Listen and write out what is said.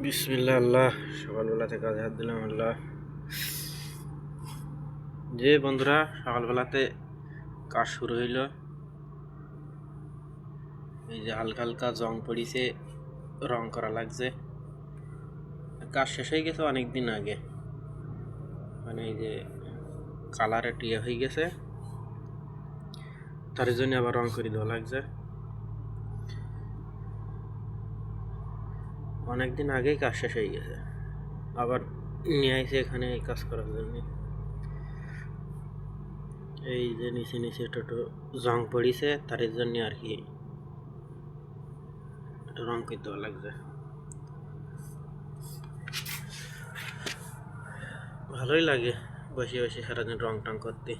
বিসমিল্লাহ আল্লাহ। সকালবেলা থেকে কাজে হাত দিলাম আল্লাহ। যে বন্ধুরা সকালবেলাতে কাজ শুরু হইল, এই যে হালকা হালকা জং পড়িছে, রং করা লাগছে। কাজ শেষ হয়ে গেছে অনেক দিন আগে, মানে এই যে কালারে টিয়া হয়ে গেছে, তার জন্য আবার রং করে দেওয়া লাগছে। অনেকদিন আগেই কাজ শেষ হয়ে গেছে, আবার নিয়ে আইছে এখানে এই কাজ করার জন্য। এই যে নিচে নিচে একটু জং পড়িছে, তার জন্য আর কি রং করে দেওয়া লাগছে। ভালোই লাগে বসে বসে সারাদিন রং টং করতে।